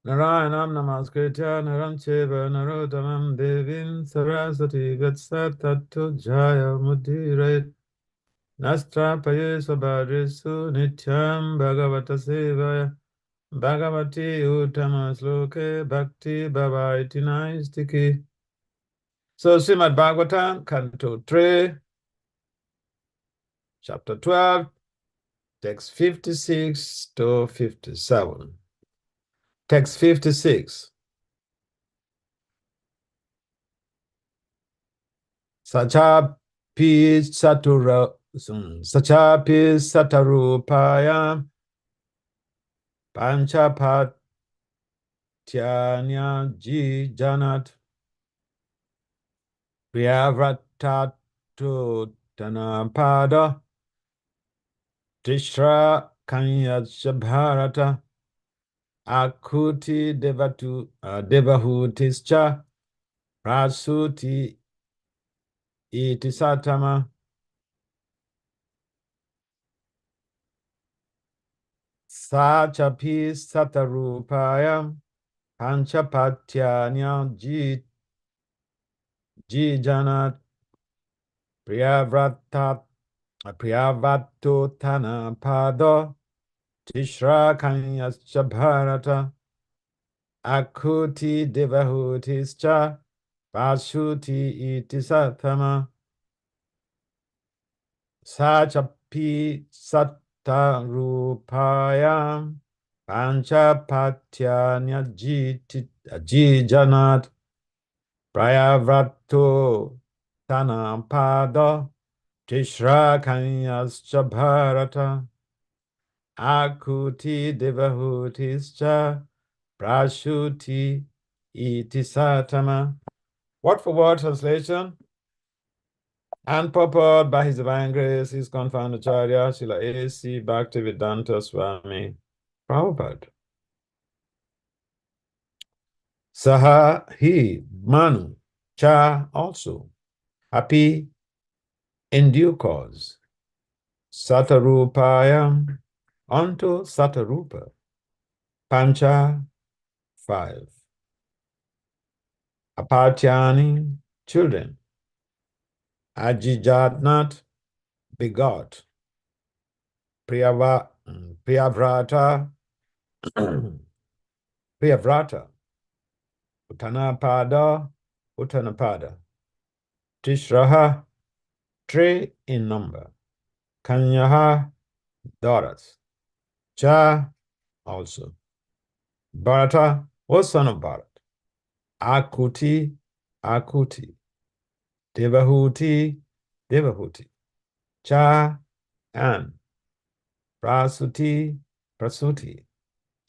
Narayanam namaskritya naram cheva narottamam devim saraswati vatsat tattva jaya mudhirayat nastrapaye svabhadrisu nityam bhagavata sevaya bhagavati uttama sloke bhakti bhavaiti naistiki. So Srimad Bhagavatam, Canto 3, Chapter 12, text 56 to 57. Text 56. Sachapi satarupaya panchapatyanya janat priyavratatu tanapada tishra kanyashabharata akuti devahutischa prasuti iti satama sachapi satarupaya panchapatyanya janat priyavrattu tanapada tishra kanyashabharata akuti devahutischa Vasuti iti satama sachapi sattarupayam panchapatyanya jijanat prayavratto tanapada tishra kanyascha bharata akuti devahutischa prashuti iti satama. Word for word translation and purport by His Divine Grace, His Confounded Acharya, Srila A.C. Bhaktivedanta Swami Prabhupada. Saha he Manu Cha also happy in due cause Satarupayam unto Satarupa Pancha 5 Apatyani children Ajijatnat begot Priyavrata Priyavrata Uttanapada Tishraha 3 in number Kanyaha daughters Cha also Bharata was son of Bharat Akuti Devahuti Cha and Prasuti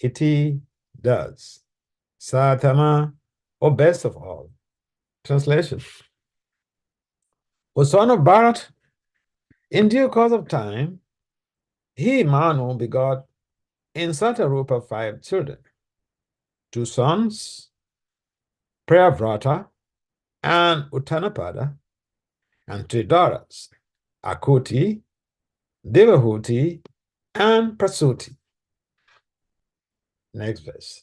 Iti does Satama, or best of all. Translation. O son of Bharat, in due course of time, he, Manu, begot in Satarupa 5 children, 2 sons, Priyavrata and Uttanapada, and 3 daughters, Akuti, Devahuti, and Prasuti. Next verse.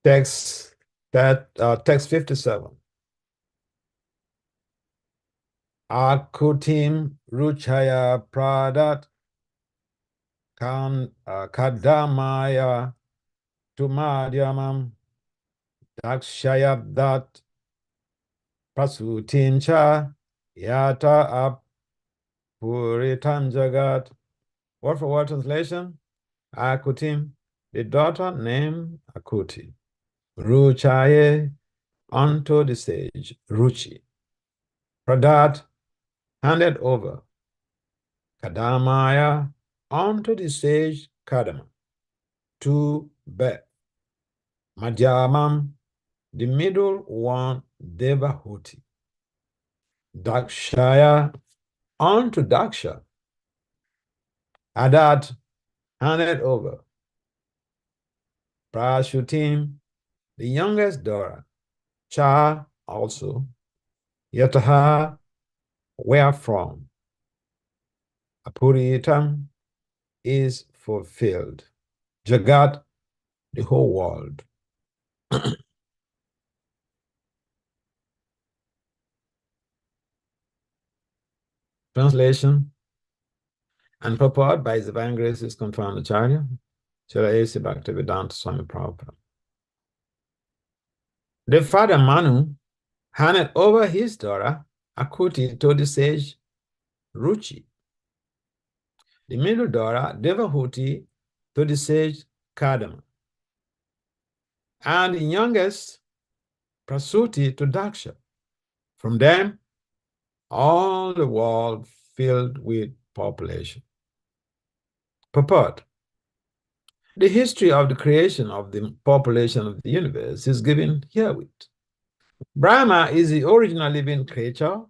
Text 57. Akutim Ruchaya Pradat Kadamaya Tumadyamam Dakshayabdat Prasutincha Yata Apuritam Jagat. Word for word translation. Akutim, the daughter named Akuti. Ruchaye, unto the sage, Ruchi. Pradat, handed over. Kadamaya, unto the sage, Kadama. To Beth. Madhyamam, the middle one, Devahuti. Dakshaya, unto Daksha. Adat, handed over. Prashutim, the youngest daughter. Cha, also. Yataha, wherefrom. Apuritam is fulfilled. Jagat, the whole world. Translation and purport by His Divine Grace is confirmed Acharya, Srila A.C. Bhaktivedanta Swami Prabhupada. The father Manu handed over his daughter Akuti to the sage Ruchi. The middle daughter Devahuti to the sage Kadama. And the youngest Prasuti to Daksha. From them, all the world filled with population. Purport. The history of the creation of the population of the universe is given herewith. Brahma is the original living creature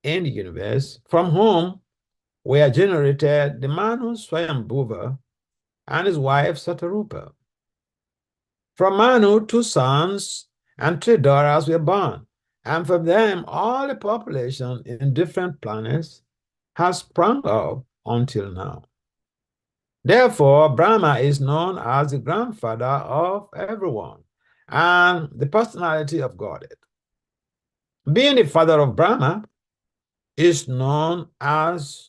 in the universe, from whom were generated the Manu Swayambhuva and his wife Satarupa. From Manu, 2 sons and 3 daughters were born, and from them all the population in different planets has sprung up until now. Therefore, Brahma is known as the grandfather of everyone and the personality of Godhead. Being the father of Brahma is known as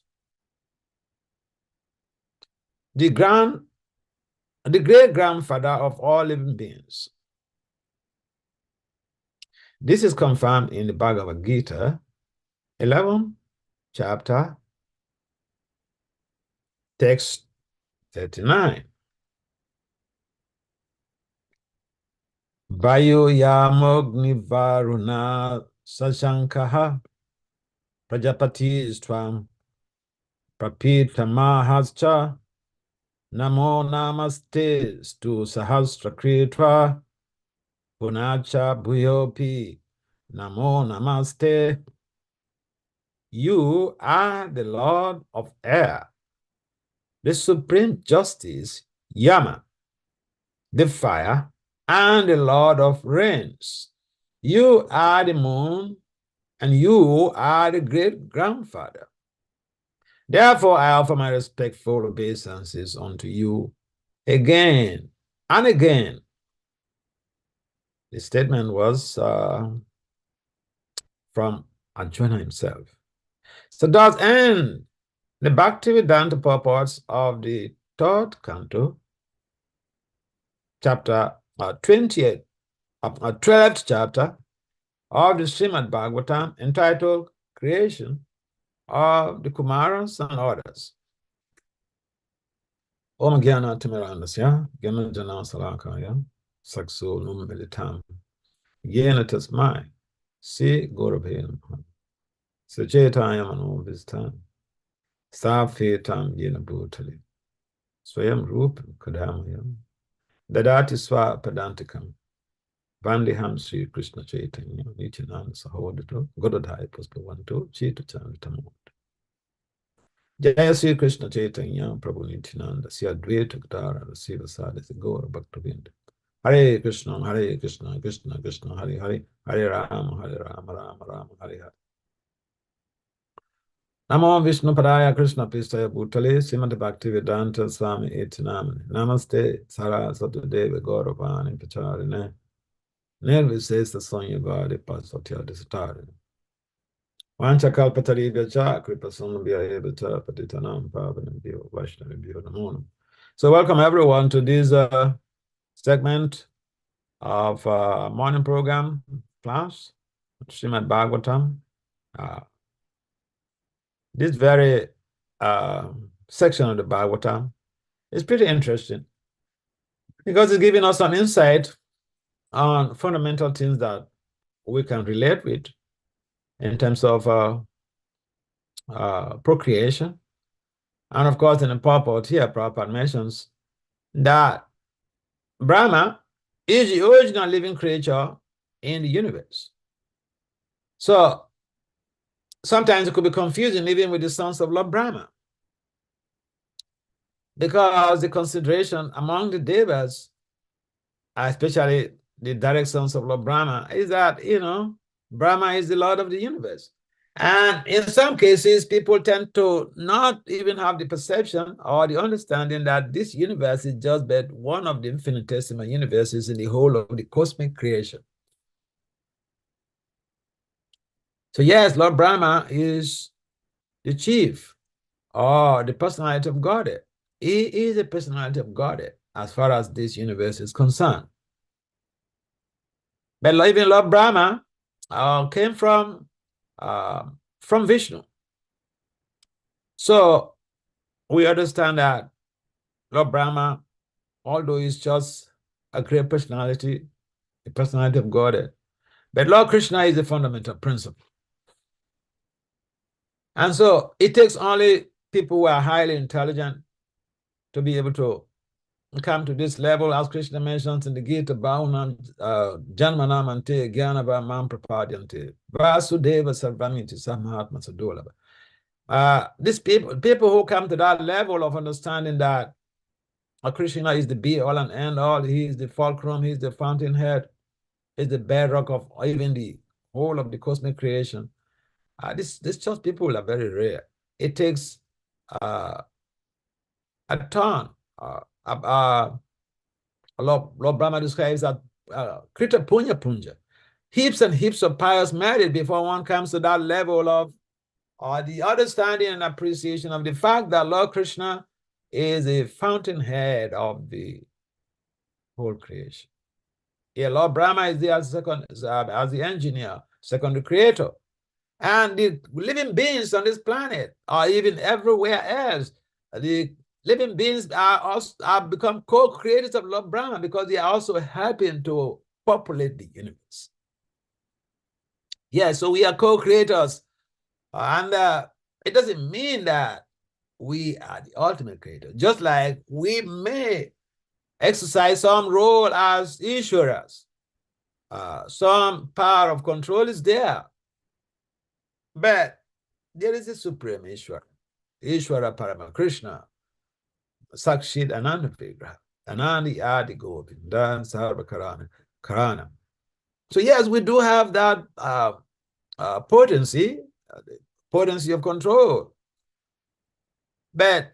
the great-grandfather of all living beings. This is confirmed in the Bhagavad Gita, 11th chapter, text 39. Vayu yamogni varuna sashankaha prajapati istvam prapitamahascha namo namaste stu sahasra kritva punacha bhuyopi namo namaste. You are the Lord of air, the supreme justice, Yama, the fire, and the Lord of rains. You are the moon, and you are the great-grandfather. Therefore, I offer my respectful obeisances unto you again and again. The statement was from Arjuna himself. So thus end the Bhaktivedanta purports of the 3rd canto, chapter 20th, 12th chapter of the Srimad Bhagavatam, entitled Creation of the Kumaras and Others. Om Gyana Timirandasya, Gyana Jana Salakaya, Sakso Num Militam, Gyana Tasmai, Si Gorabhe Namaha, Sachetaya Mano Vistam, Safetam Yena Bhutali, Swayam Rup Kadamayam, Dadati Swa Padantikam, Vandiham Sri Krishna Chaitanya, Nityananda Sahodito, Godadhai Puspavanto, Chita Chantamot. Jaya Sri Krishna Chaitanya, Prabhu Nityananda, Siya Dvaita Gadara, Siva Sadhya, Gaura Bhaktavinda. Hare Krishna, Hare Krishna, Krishna Krishna, Hare Hare, Hare Rama, Rama Rama, Hare Hare. Namo Vishnu Padaya Krishna Pistaya Bhutale, Srimad Bhaktivedanta Swami Itinamani. Namaste, Saraswati Deva Gauravani Pacharine. Nirvisesa Sanyavadi Pasatya Disatari. Vancha Kalpataribhya Kripasamabhya Evacha Patitanam Pavanabhyo Vaishnavibhyo Namo. So welcome everyone to this segment of morning program class, Srimad Bhagavatam. This very section of the Bhagavatam is pretty interesting because it's giving us an insight on fundamental things that we can relate with in terms of procreation. And of course, in the purport here, Prabhupada mentions that Brahma is the original living creature in the universe. So sometimes it could be confusing even with the sons of Lord Brahma, because the consideration among the Devas, especially the direct sons of Lord Brahma, is that, Brahma is the Lord of the universe. And in some cases, people tend to not even have the perception or the understanding that this universe is just but one of the infinitesimal universes in the whole of the cosmic creation. So yes, Lord Brahma is the chief or the personality of Godhead. He is the personality of Godhead as far as this universe is concerned. But even Lord Brahma came from Vishnu. So we understand that Lord Brahma, although he's just a great personality, the personality of Godhead, but Lord Krishna is the fundamental principle. And so it takes only people who are highly intelligent to be able to come to this level, as Krishna mentions in the Gita, Bhaunam Janmanam Ante Gyanava Mam Prapadyante Vasudeva Sarvamiti Samahatma Sadolava. These people who come to that level of understanding that Krishna is the be all and end all, he is the fulcrum, he is the fountainhead, he is the bedrock of even the whole of the cosmic creation. This just people are very rare. It takes a ton. Lord Brahma describes that Krita Punya Punja, heaps and heaps of pious merit before one comes to that level of the understanding and appreciation of the fact that Lord Krishna is a fountainhead of the whole creation. Yeah, Lord Brahma is there as the engineer, secondary creator. And the living beings on this planet, or even everywhere else, the living beings are become co-creators of Lord Brahma because they are also helping to populate the universe. Yeah, so we are co-creators. And it doesn't mean that we are the ultimate creator. Just like we may exercise some role as Ishwaras. Some power of control is there. But there is a supreme Ishwara. Ishwara Paramakrishna, Sakshit Ananda Vigraha, Anandi Adi Govindan Sarva Karana. So yes, we do have that potency, the potency of control. But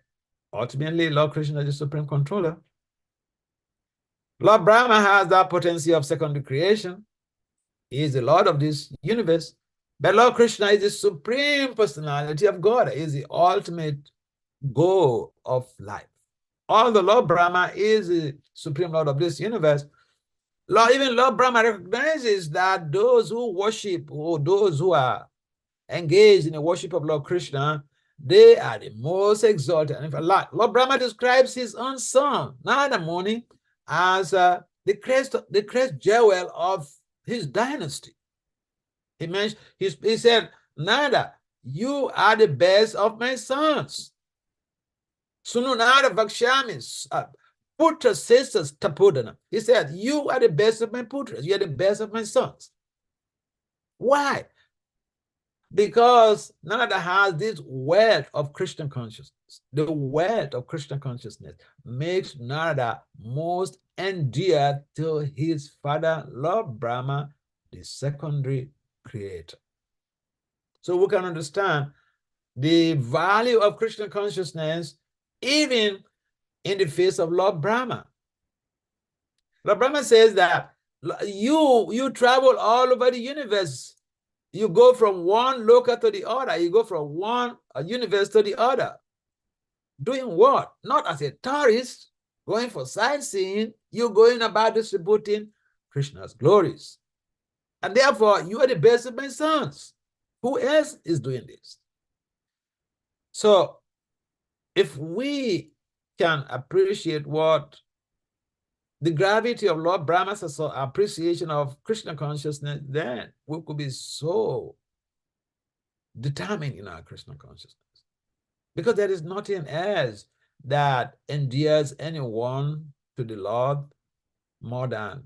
ultimately, Lord Krishna is the supreme controller. Lord Brahma has that potency of secondary creation. He is the Lord of this universe. But Lord Krishna is the supreme personality of God. He is the ultimate goal of life. Although Lord Brahma is the supreme Lord of this universe, even Lord Brahma recognizes that those who worship or those who are engaged in the worship of Lord Krishna, they are the most exalted. And in fact, Lord Brahma describes his own son, Narada Muni, as the crest jewel of his dynasty. He said, Narada, you are the best of my sons. Sununara Vakshamis, Putra sisters Tapudana. He said, you are the best of my putras. You are the best of my sons. Why? Because Narada has this wealth of Krishna consciousness. The wealth of Krishna consciousness makes Narada most endeared to his father, Lord Brahma, the secondary creator. So we can understand the value of Krishna consciousness even in the face of Lord Brahma. Lord Brahma says that you travel all over the universe. You go from one loka to the other. You go from one universe to the other. Doing what? Not as a tourist, going for sightseeing. You're going about distributing Krishna's glories. And therefore, you are the best of my sons. Who else is doing this? So, if we can appreciate what the gravity of Lord Brahma's appreciation of Krishna consciousness, then we could be so determined in our Krishna consciousness. Because there is nothing else that endears anyone to the Lord more than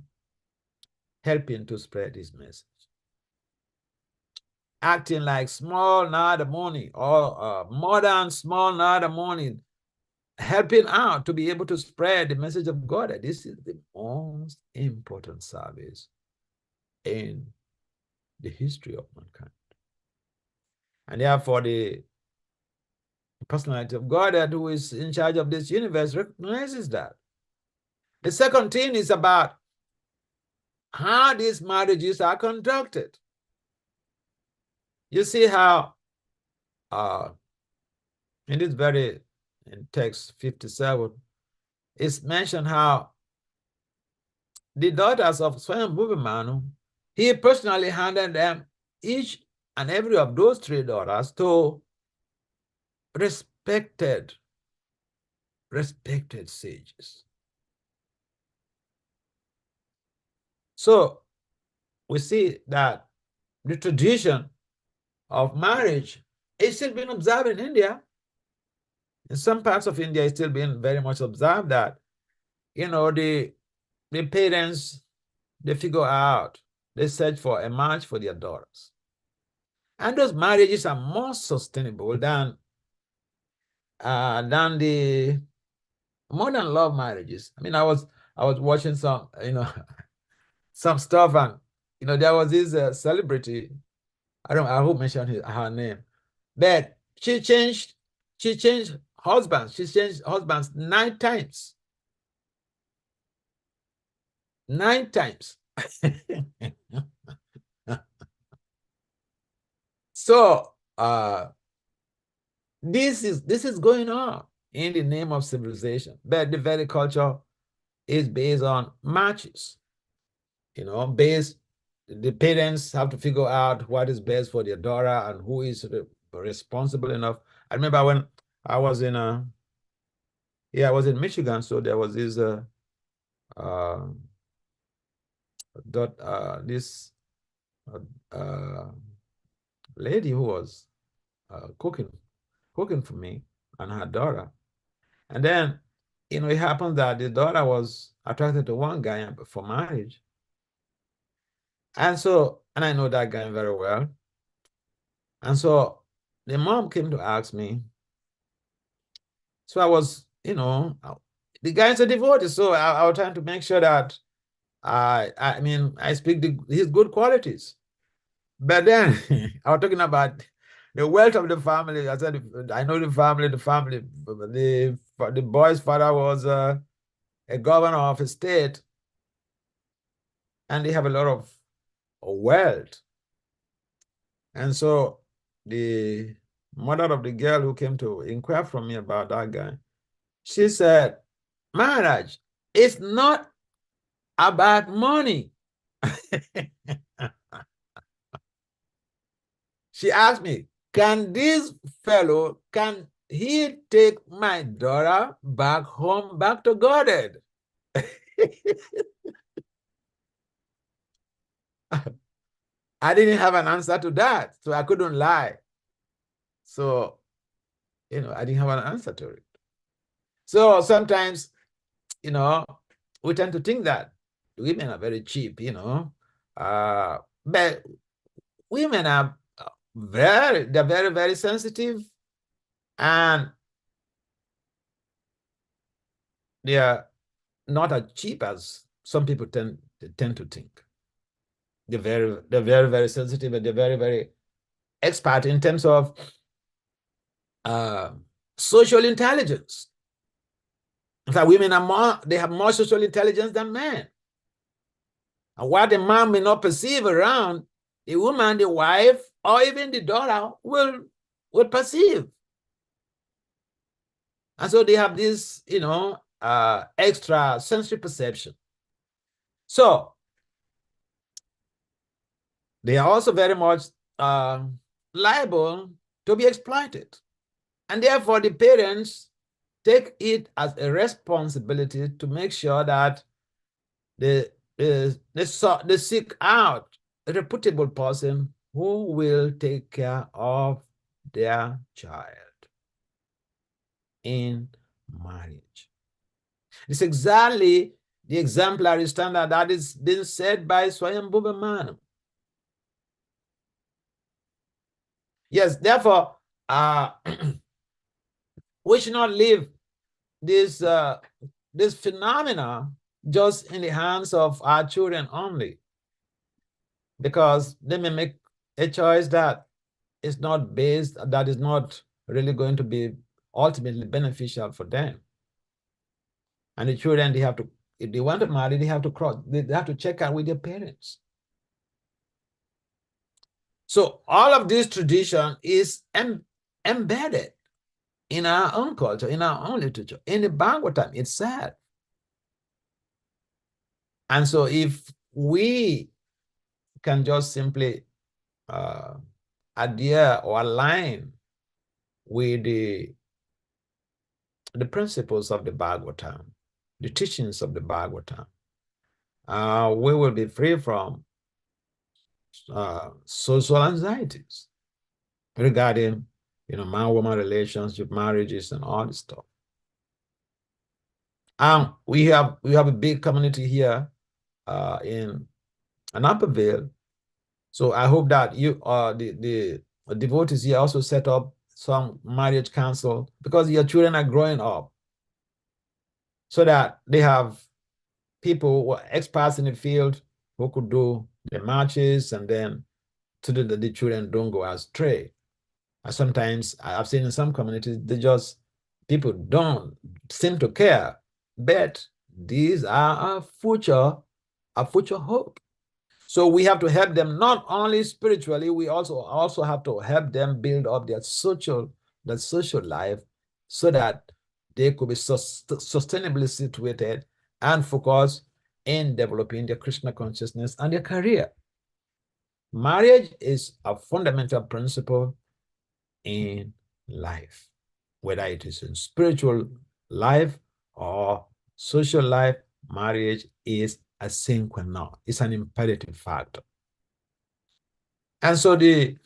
helping to spread his message. Acting like small Narada Muni or modern small Narada Muni, helping out to be able to spread the message of God. This is the most important service in the history of mankind. And therefore, the personality of God who is in charge of this universe recognizes that. The second thing is about how these marriages are conducted. You see how in this in text 57, it's mentioned how the daughters of Swayambhuva Manu, he personally handed them each and every of those three daughters to respected sages. So we see that the tradition of marriage is still being observed in India. In some parts of India, it's still being very much observed that, the parents, they figure out, they search for a match for their daughters. And those marriages are more sustainable than the modern love marriages. I mean, I was watching some, some stuff, and there was this celebrity. I won't mention her name, but she changed husbands. She changed husbands 9 times. 9 times. So this is going on in the name of civilization, but the very culture is based on matches. The parents have to figure out what is best for their daughter and who is responsible enough. I remember when I was in Michigan, so there was this this lady who was cooking for me and her daughter. And then, it happened that the daughter was attracted to one guy for marriage. And I know that guy very well. And so the mom came to ask me. So I was, the guy's a devotee, so I was trying to make sure that I speak his good qualities. But then I was talking about the wealth of the family. I said, I know the family. The boy's father was a governor of a state, and they have a lot of wealth. And so the mother of the girl who came to inquire from me about that guy, she said, Maharaj, it's not about money. She asked me, can he take my daughter back home, back to Godhead? I didn't have an answer to that, so I couldn't lie. So, I didn't have an answer to it. So sometimes, we tend to think that women are very cheap, but women are they're very, very sensitive, and they are not as cheap as some people tend to think. They're very, very sensitive, and they're very, very expert in terms of social intelligence. In fact, women they have more social intelligence than men. And what a man may not perceive around, the woman, the wife, or even the daughter will perceive. And so they have this, extra sensory perception. So they are also very much liable to be exploited. And therefore, the parents take it as a responsibility to make sure that they seek out a reputable person who will take care of their child in marriage. It's exactly the exemplary standard that is being set by Swayambhuva Manu. Yes, therefore, we should not leave this phenomena just in the hands of our children only, because they may make a choice that is not based, that is not really going to be ultimately beneficial for them. And the children, they have to, if they want to marry, they have to check out with their parents. So all of this tradition is embedded in our own culture, in our own literature, in the Bhagavatam itself. And so if we can just simply adhere or align with the principles of the Bhagavatam, the teachings of the Bhagavatam, we will be free from social anxieties regarding, man-woman relationship, marriages, and all this stuff. We have a big community here in Upperville. So I hope that you the devotees here also set up some marriage council, because your children are growing up, so that they have people who are experts in the field who could do the matches, and then so that the children don't go astray. Sometimes I've seen in some communities, people don't seem to care, but these are a future hope. So we have to help them not only spiritually, we also have to help them build up their social life, so that they could be sustainably situated and focus in developing their Krishna consciousness and their career. Marriage is a fundamental principle in life, whether it is in spiritual life or social life. Marriage is a sine qua non. It's an imperative factor. And so the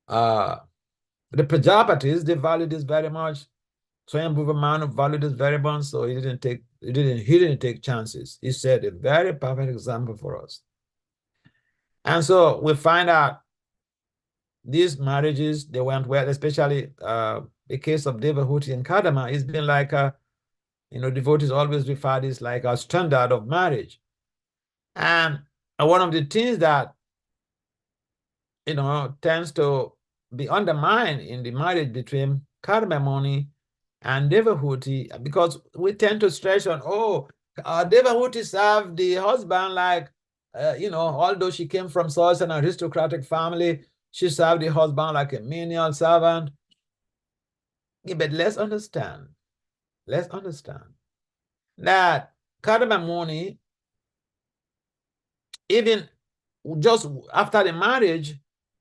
Prajapatis, they value this very much. Swayambhuva Manu valued this very much, so he didn't take chances. He set a very perfect example for us. And so we find out these marriages, they went well, especially the case of Devahuti and Kadama. It's been like devotees always refer this like a standard of marriage. And one of the things that tends to be undermined in the marriage between Kadama Muni and Devahuti, because we tend to stress on, Devahuti served the husband like, although she came from such an aristocratic family, she served the husband like a menial servant. Yeah, but let's understand that Kadama Muni, even just after the marriage,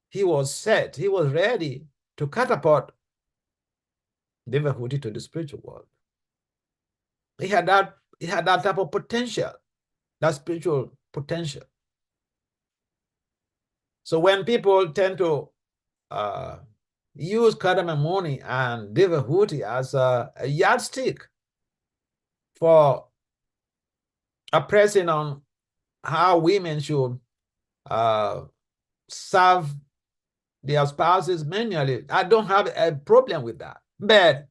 he was ready to catapult Devahuti to the spiritual world. He had that type of potential, that spiritual potential. So when people tend to use Kadama Muni and Devahuti as a yardstick for pressing on how women should serve their spouses manually, I don't have a problem with that. But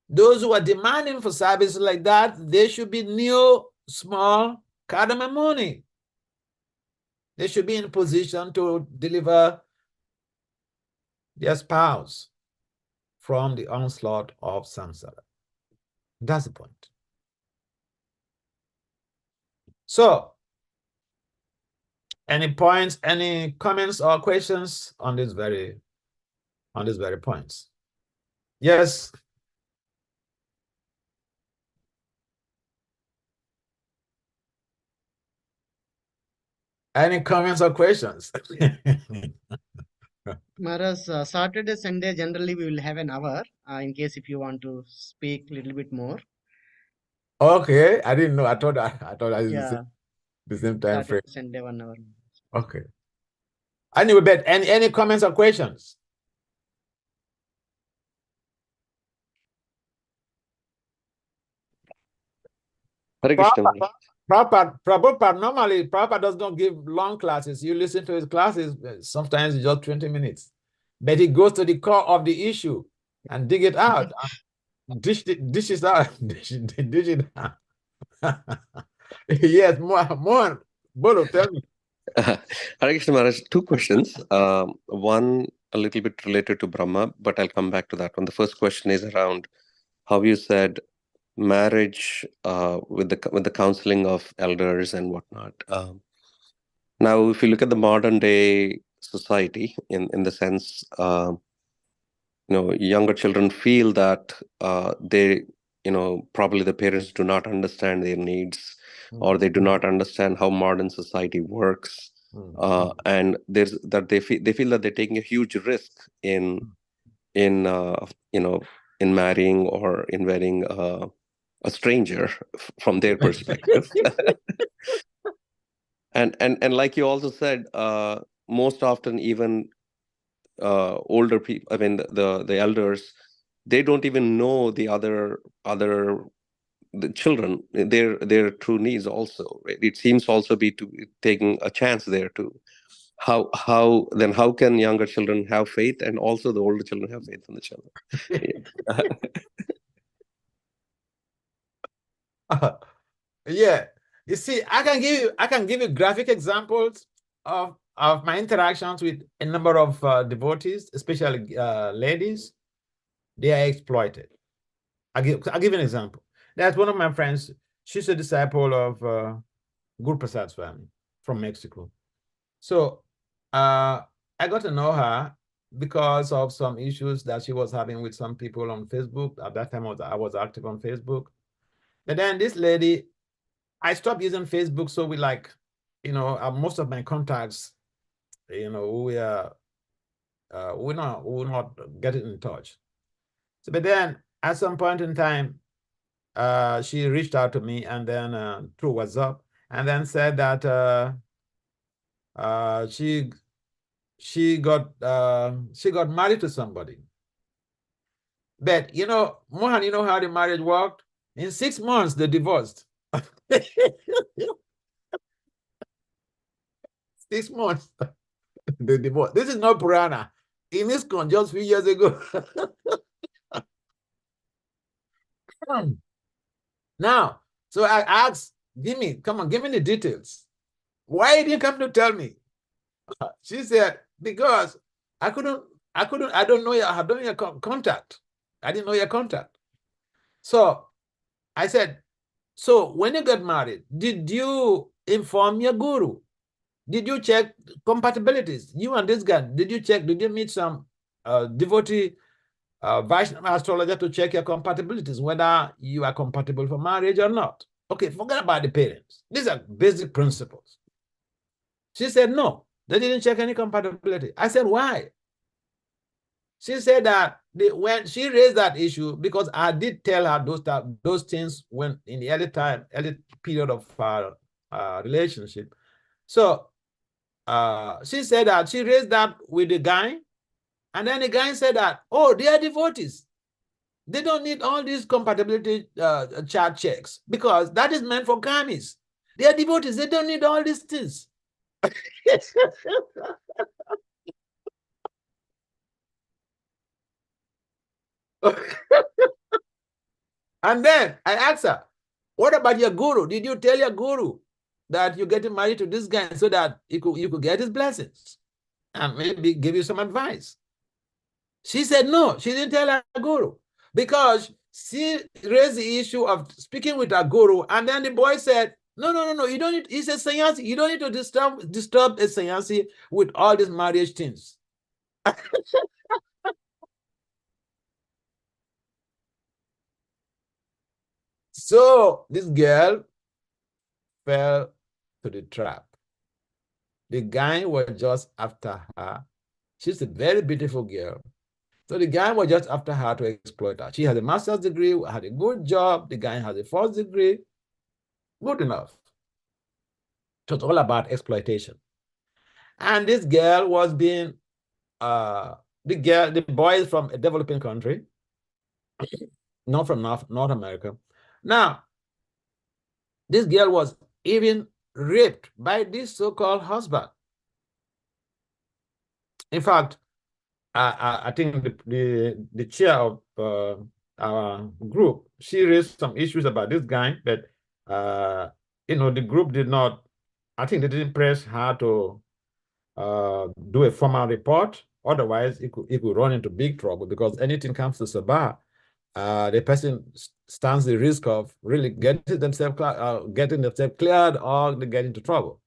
those who are demanding for services like that, they should be new, small Kadama Muni. They should be in position to deliver their spouse from the onslaught of samsara. That's the point. So, any points, any comments or questions on these very points? Yes. Any comments or questions? Maharaj, Saturday, Sunday, generally we will have an hour in case if you want to speak a little bit more. Okay, I didn't know. I thought I Yeah. the same time frame. Sunday, 1 hour. Okay. Anyway, but any comments or questions? Prabhupada normally does not give long classes. You listen to his classes, sometimes it's just 20 minutes. But he goes to the core of the issue and dig it out. dish it out. dish it out. Yes, more. Bolo, tell me. Hare Krishna Maharaj, two questions. One a little bit related to Brahma, but I'll come back to that one. The first question is around how you said marriage with the counseling of elders and whatnot. Now, if you look at the modern day society, in the sense, younger children feel that they, probably the parents do not understand their needs, or they do not understand how modern society works, and there's that they feel that they're taking a huge risk in in marrying or in wedding a stranger from their perspective. And like you also said, most often even older people, I mean the elders, they don't even know the other the children, their true needs also, right? It seems also be to taking a chance there too. How can younger children have faith, and also the older children have faith in the children? Yeah. Yeah. You see, I can give you graphic examples of my interactions with a number of devotees, especially ladies. They are exploited. I'll give you an example. There's one of my friends. She's a disciple of Guru Prasad Swami from Mexico. So I got to know her because of some issues that she was having with some people on Facebook. At that time, I was active on Facebook. But then this lady, I stopped using Facebook, so most of my contacts, we're not getting in touch. So, but then at some point in time, she reached out to me, and then through WhatsApp, and then said that she got married to somebody. But Mohan, you know how the marriage worked? In 6 months, they divorced. 6 months, they divorced. This is not Purana. In ISKCON, just a few years ago. Now, so I asked, give me the details. Why didn't you come to tell me? She said, because I don't know your contact. I didn't know your contact. So I said, so when you got married, did you inform your guru? Did you check compatibilities? You and this guy, did you meet some devotee Vaishnava astrologer to check your compatibilities, whether you are compatible for marriage or not? Okay, forget about the parents. These are basic principles. She said, no, they didn't check any compatibility. I said, why? She said that when she raised that issue, because I did tell her those things when in the early period of our relationship. So she said that she raised that with the guy, and then the guy said that, oh, they are devotees. They don't need all these compatibility chart checks, because that is meant for karmis. They are devotees. They don't need all these things. And then I asked her, what about your guru? Did you tell your guru that you're getting married to this guy so that you could get his blessings and maybe give you some advice? She said no, she didn't tell her guru, because she raised the issue of speaking with her guru, and then the boy said, no, you don't need, he said, Sannyasi, you don't need to disturb a Sannyasi with all these marriage things. So this girl fell to the trap. The guy was just after her. She's a very beautiful girl. So the guy was just after her to exploit her. She has a master's degree, had a good job. The guy has a first degree. Good enough. It was all about exploitation. And this girl was being, the boy is from a developing country, not from North America. Now, this girl was even raped by this so-called husband. In fact, I think the chair of our group, she raised some issues about this guy, but the group did not I think they didn't press her to do a formal report. Otherwise, it could run into big trouble, because anything comes to Sabah, the person stands the risk of really getting themselves cleared, or they get into trouble.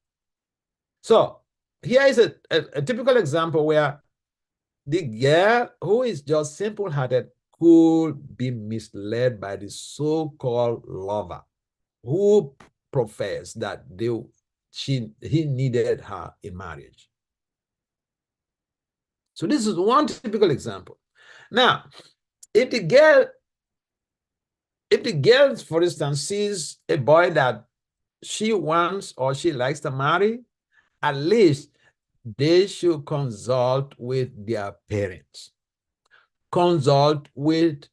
So here is a typical example where the girl who is just simple-hearted could be misled by the so-called lover who professed that he needed her in marriage. So this is one typical example. Now, if the girl, for instance, sees a boy that she wants or she likes to marry, at least they should consult with their parents. Consult with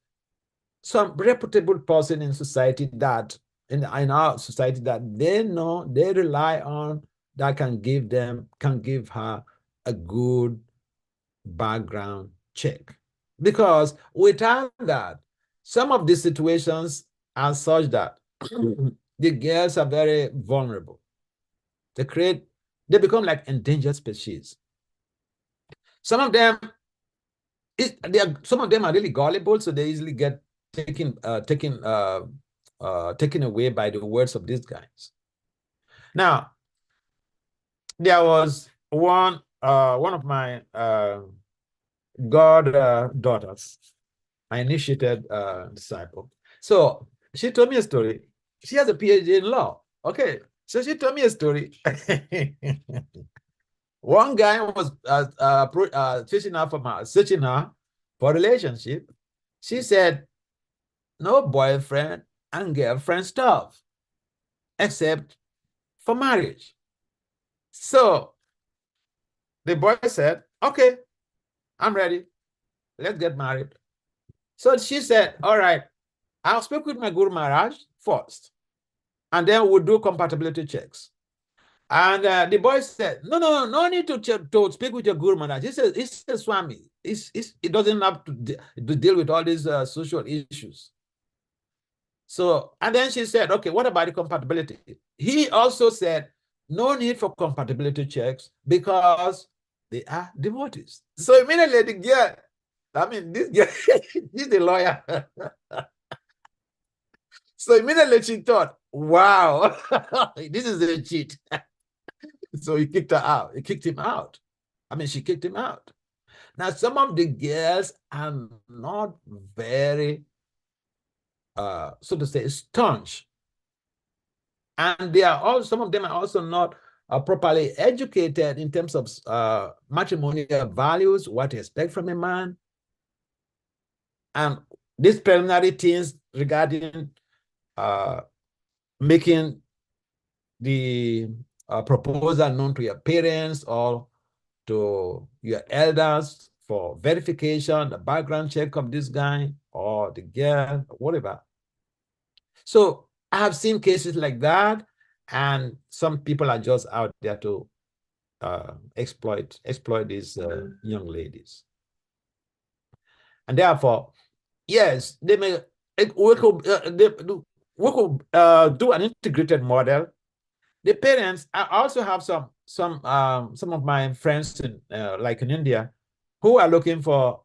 some reputable person in society, that in our society, that they know, they rely on, that can give her a good background check. Because without that, some of these situations are such that the girls are very vulnerable. They become like endangered species. Some of them are really gullible, so they easily get taken away by the words of these guys. Now, there was one of my daughters, my initiated disciple. So she told me a story. She has a PhD in law. Okay, so she told me a story. One guy was searching her for a relationship. She said, no boyfriend and girlfriend stuff, except for marriage. So the boy said, okay, I'm ready. Let's get married. So she said, all right, I'll speak with my Guru Maharaj first, and then we'll do compatibility checks. And the boy said, no need to speak with your Guru Maharaj. He says, Swami, it doesn't have to deal with all these social issues. So, and then she said, okay, what about the compatibility? He also said, no need for compatibility checks because they are devotees. So immediately the girl, this girl, she's the lawyer. So immediately she thought, wow, this is a cheat. So he kicked her out. He kicked him out. She kicked him out. Now, some of the girls are not very, so to say, staunch. And some of them are also not properly educated in terms of matrimonial values, what to expect from a man. And these preliminary things regarding making the proposal known to your parents or to your elders for verification, the background check of this guy or the girl, whatever. So I have seen cases like that, and some people are just out there to exploit these young ladies. And therefore, yes, they may we could do an integrated model. The parents, I also have some of my friends in like in India who are looking for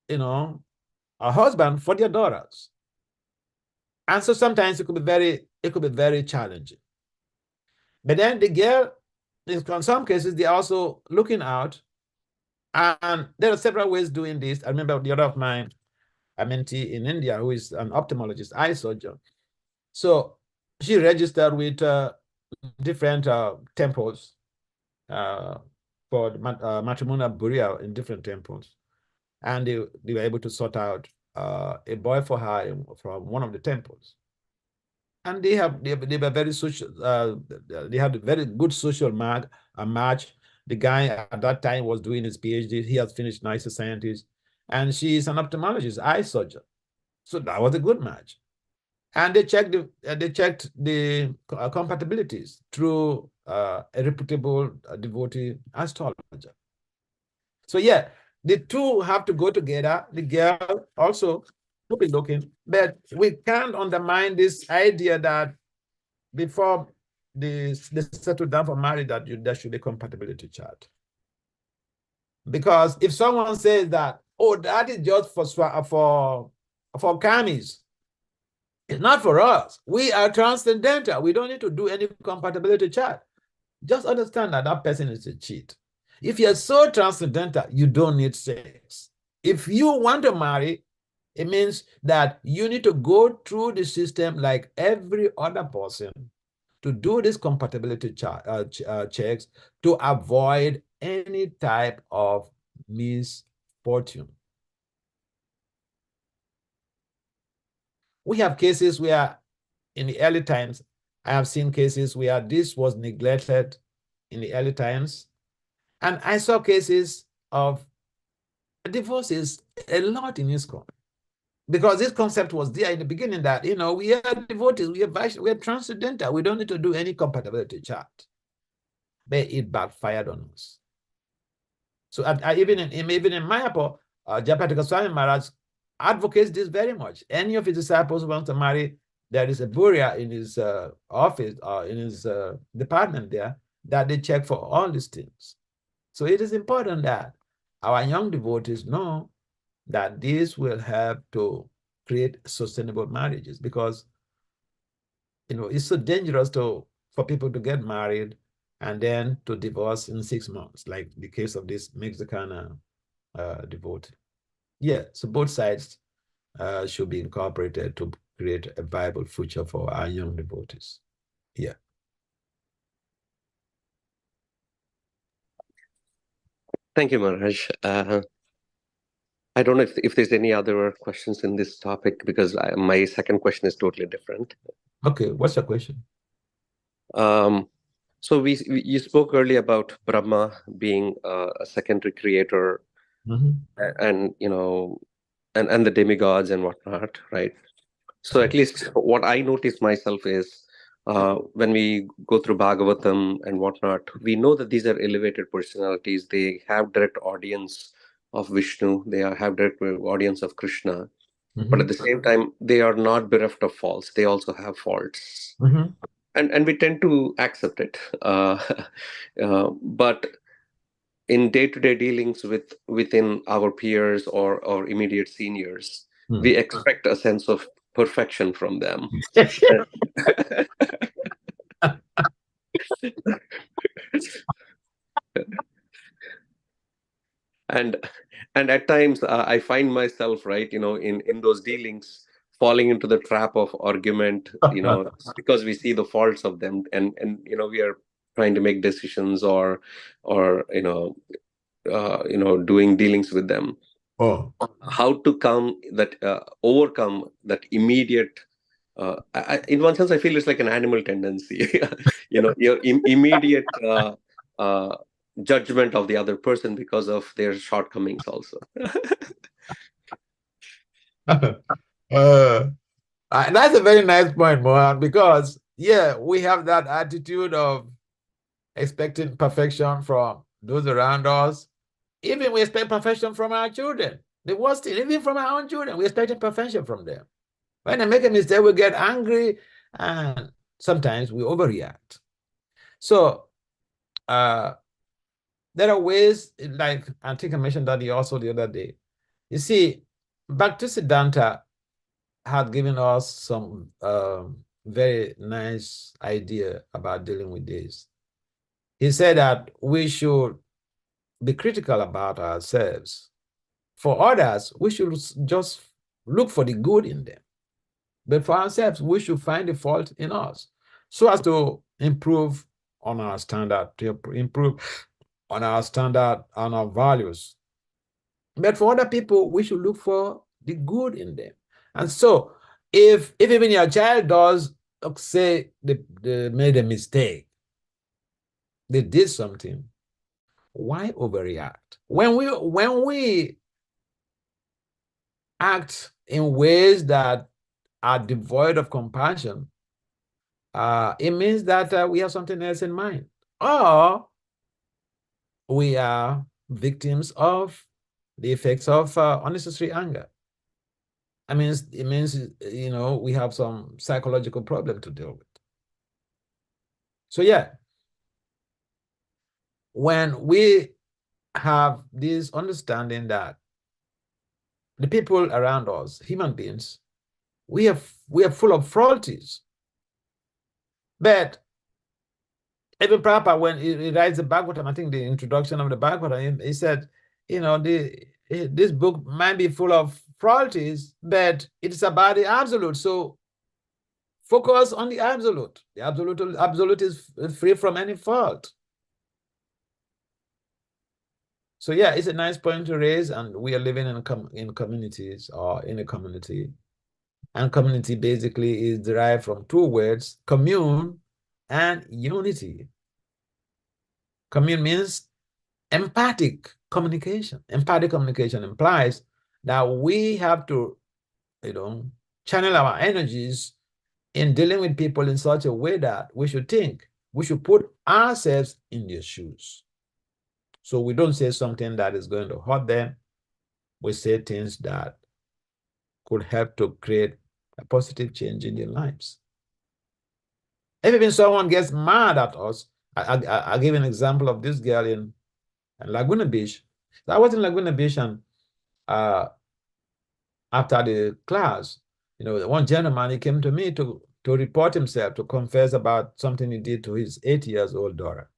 a husband for their daughters. And so sometimes it could be very challenging. But then the girl, in some cases, they're also looking out. And there are several ways doing this. I remember the other of mine, a mentee in India who is an ophthalmologist, eye surgeon. So she registered with different temples for matrimonial burial in different temples. And they were able to sort out a boy for her from one of the temples. And they were very social. They had a very good social match. The guy at that time was doing his PhD. He has finished now, he's a scientist, and she is an ophthalmologist, eye surgeon. So that was a good match. And they checked the compatibilities through a reputable devotee astrologer. So yeah, the two have to go together. The girl also will be looking, but we can't undermine this idea that before they settle down for marriage, that there should be compatibility chart. Because if someone says that, oh, that is just for kamis, it's not for us. We are transcendental. We don't need to do any compatibility chart. Just understand that that person is a cheat. If you're so transcendental, you don't need sex. If you want to marry, it means that you need to go through the system like every other person to do this compatibility checks to avoid any type of misfortune. We have cases where in the early times, I have seen cases where this was neglected in the early times. And I saw cases of divorces a lot in ISKCON. Because this concept was there in the beginning that, you know, we are devotees, we are transcendental, we don't need to do any compatibility chart. But it backfired on us. So even in Mayapur, Japati Goswami Maharaj advocates this very much. Any of his disciples who want to marry, there is a bureau in his office or in his department there that they check for all these things. So it is important that our young devotees know that this will help to create sustainable marriages, because, you know, it's so dangerous for people to get married and then to divorce in 6 months, like the case of this Mexican devotee. Yeah, so both sides should be incorporated to create a viable future for our young devotees. Yeah. Thank you, Maharaj. I don't know if there's any other questions in this topic, because my second question is totally different. Okay, what's your question? So you spoke earlier about Brahma being a secondary creator, and you know, and the demigods and whatnot, right? So at least what I notice myself is, when we go through Bhagavatam and whatnot, we know that these are elevated personalities. They have direct audience of Vishnu. They have direct audience of Krishna. But at the same time, they are not bereft of faults. They also have faults. And we tend to accept it. But in day-to-day dealings within our peers or immediate seniors, we expect a sense of perfection from them. and at times I find myself, right, you know, in those dealings, falling into the trap of argument, you know, because we see the faults of them, and you know, we are trying to make decisions or doing dealings with them. How to overcome that immediate, in one sense I feel it's like an animal tendency, you know, your immediate judgment of the other person because of their shortcomings also. That's a very nice point, Mohan, because yeah, we have that attitude of expecting perfection from those around us. Even we expect perfection from our children. The worst thing, even from our own children, we expect perfection from them. When they make a mistake, we get angry, and sometimes we overreact. So there are ways, like I think I mentioned that also the other day. You see, Bhaktisiddhanta had given us some very nice idea about dealing with this. He said that we should be critical about ourselves. For others, we should just look for the good in them. But for ourselves, we should find the fault in us so as to improve on our standard, to improve on our standard and our values. But for other people, we should look for the good in them. And so if even your child does, say they made a mistake, they did something, why overreact? When we act in ways that are devoid of compassion, it means that we have something else in mind, or we are victims of the effects of unnecessary anger. I mean, it means, you know, we have some psychological problem to deal with. So yeah, when we have this understanding that the people around us, human beings, we are full of frailties. But even Prabhupada, when he writes the Bhagavatam, I think the introduction of the Bhagavatam, he said, this book might be full of frailties, but it's about the absolute. So focus on the absolute. The absolute is free from any fault. So yeah, it's a nice point to raise, and we are living in communities or in a community. And community basically is derived from two words, commune and unity. Commune means empathic communication. Empathic communication implies that we have to, channel our energies in dealing with people in such a way that we should put ourselves in their shoes. So we don't say something that is going to hurt them. We say things that could help to create a positive change in their lives. If even someone gets mad at us, I give an example of this girl in Laguna Beach. I was in Laguna Beach, and after the class, one gentleman, he came to me to report himself, to confess about something he did to his 8 years old daughter.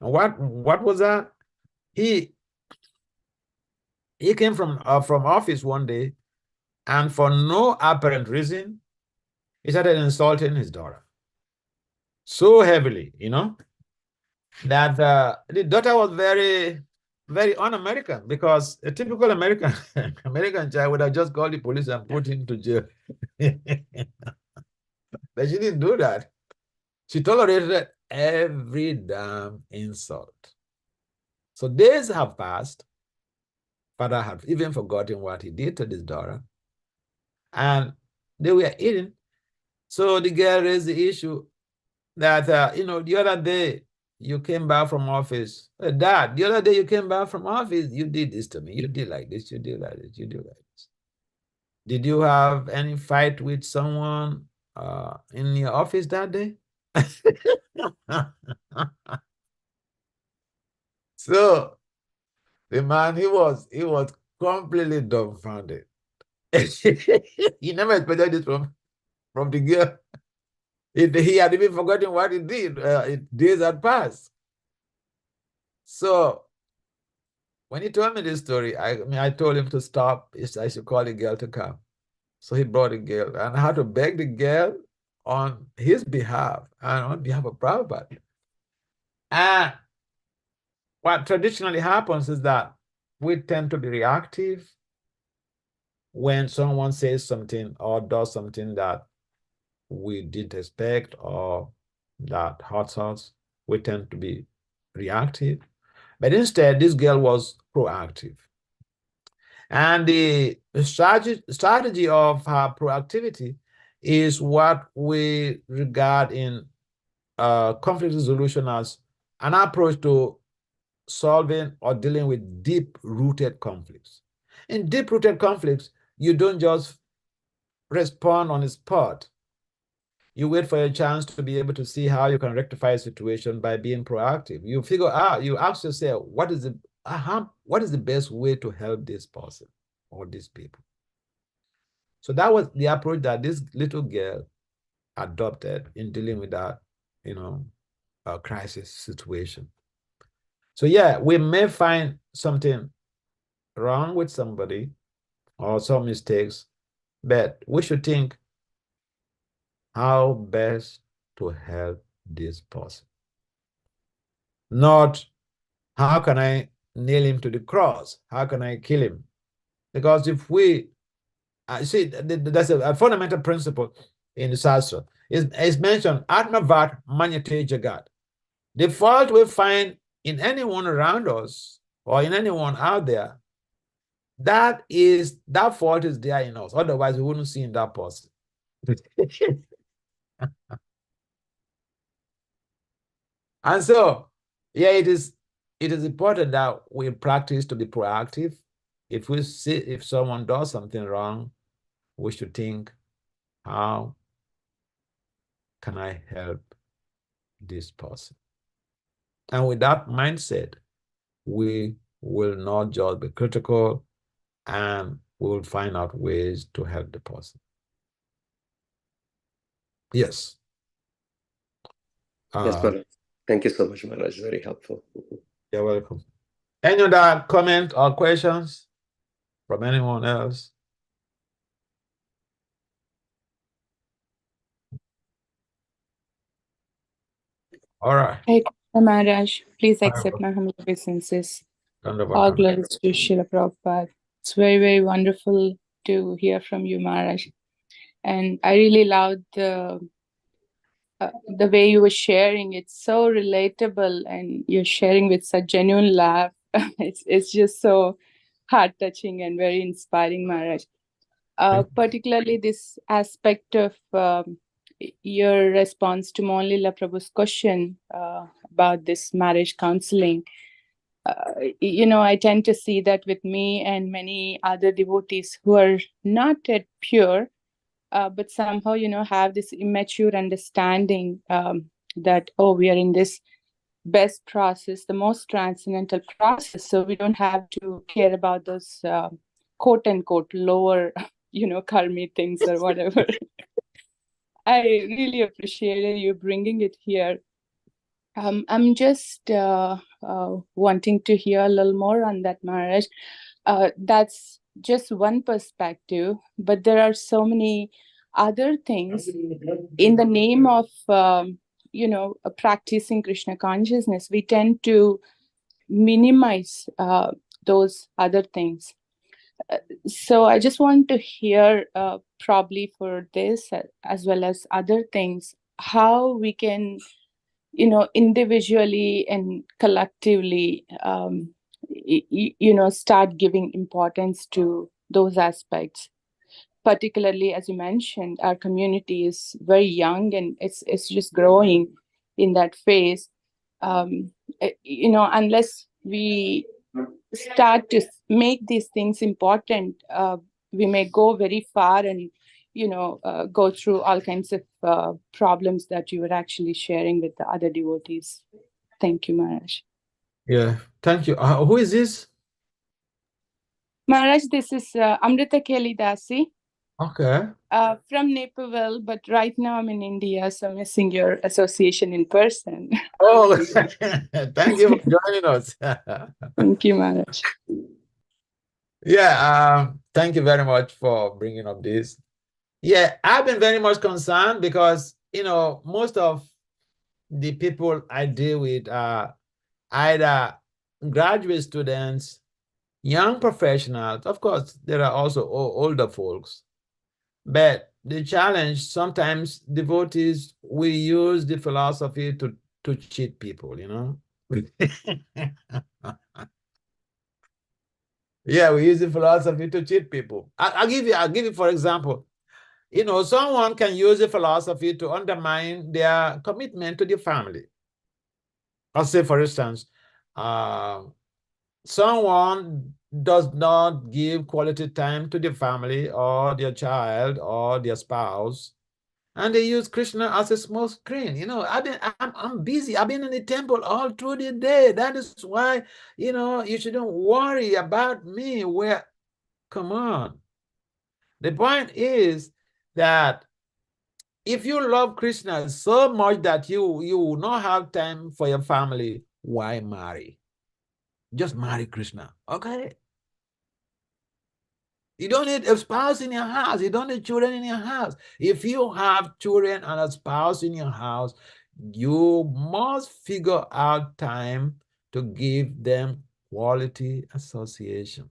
And what was that? He came from office one day, and for no apparent reason, he started insulting his daughter so heavily, that the daughter was very, very un-American, because a typical American American child would have just called the police and put him to jail. But she didn't do that. She tolerated every damn insult. So days have passed. Father had even forgotten what he did to this daughter. And they were eating. So the girl raised the issue that, the other day you came back from office. Dad, the other day you came back from office, you did this to me. You did like this, you did like this, you did like this. Did you have any fight with someone in your office that day? So the man, he was completely dumbfounded. He never expected this from the girl. He had even forgotten what he did. Days had passed. So when he told me this story, I told him to stop. I should call the girl to come. So he brought the girl, and I had to beg the girl on his behalf and on behalf of Prabhupada. And what traditionally happens is that we tend to be reactive when someone says something or does something that we didn't expect or that hurts us. We tend to be reactive. But instead, this girl was proactive. And the strategy of her proactivity is what we regard in conflict resolution as an approach to solving or dealing with deep-rooted conflicts. In deep-rooted conflicts, you don't just respond on the spot. You wait for a chance to be able to see how you can rectify a situation by being proactive. You figure out, you ask yourself, what is the best way to help this person or these people? So that was the approach that this little girl adopted in dealing with that, crisis situation. So yeah, we may find something wrong with somebody or some mistakes, but we should think how best to help this person. Not how can I nail him to the cross? How can I kill him? Because if we see, that's a fundamental principle in the Shastra. It's mentioned, Atmavat Manyate Jagat. The fault we find in anyone around us or in anyone out there, that fault is there in us. Otherwise, we wouldn't see in that person. And so, yeah, it is important that we practice to be proactive. If we see if someone does something wrong, we should think, how can I help this person. And with that mindset, we will not just be critical, and we will find out ways to help the person. Yes. Yes, Maharaj. Thank you so much, Maharaj. Very helpful. You're welcome. Any other comment or questions from anyone else? All right. Hey, Maharaj, please accept my humble obeisances. All glories to Srila Prabhupada. It's very, very wonderful to hear from you, Maharaj. And I really loved the way you were sharing. It's so relatable, and you're sharing with such genuine laugh. It's just so heart-touching and very inspiring, Maharaj. Particularly this aspect of your response to Monlila Prabhu's question about this marriage counseling. I tend to see that with me and many other devotees who are not yet pure, but somehow, have this immature understanding that, oh, we are in this best process, the most transcendental process, so we don't have to care about those quote unquote lower, karmic things or whatever. I really appreciated you bringing it here. I'm just wanting to hear a little more on that, Maharaj. That's just one perspective, but there are so many other things in the name of, practicing Krishna consciousness. We tend to minimize those other things. So I just want to hear, probably for this as well as other things, how we can, individually and collectively, start giving importance to those aspects. Particularly, as you mentioned, our community is very young and it's just growing in that phase. Unless we start to make these things important, we may go very far and go through all kinds of problems that you were actually sharing with the other devotees. Thank you, Maharaj. Yeah, thank you. Who is this? Maharaj, this is Amrita Kelly Dasi. Okay. From Naperville, but right now I'm in India, so I'm missing your association in person. Oh, thank you for joining us. Thank you, Maharaj. Yeah, thank you very much for bringing up this. Yeah, I've been very much concerned because, most of the people I deal with are either graduate students, young professionals. Of course, there are also older folks. But the challenge, sometimes devotees, we use the philosophy to cheat people, Yeah, we use the philosophy to cheat people. I'll give you, for example, someone can use the philosophy to undermine their commitment to the family. I'll say, for instance, someone does not give quality time to the family or their child or their spouse, and they use Krishna as a small screen. I'm busy. I've been in the temple all through the day. That is why, you shouldn't worry about me. Come on. The point is that if you love Krishna so much that you will not have time for your family, why marry? Just marry Krishna, okay? You don't need a spouse in your house. You don't need children in your house. If you have children and a spouse in your house, you must figure out time to give them quality association.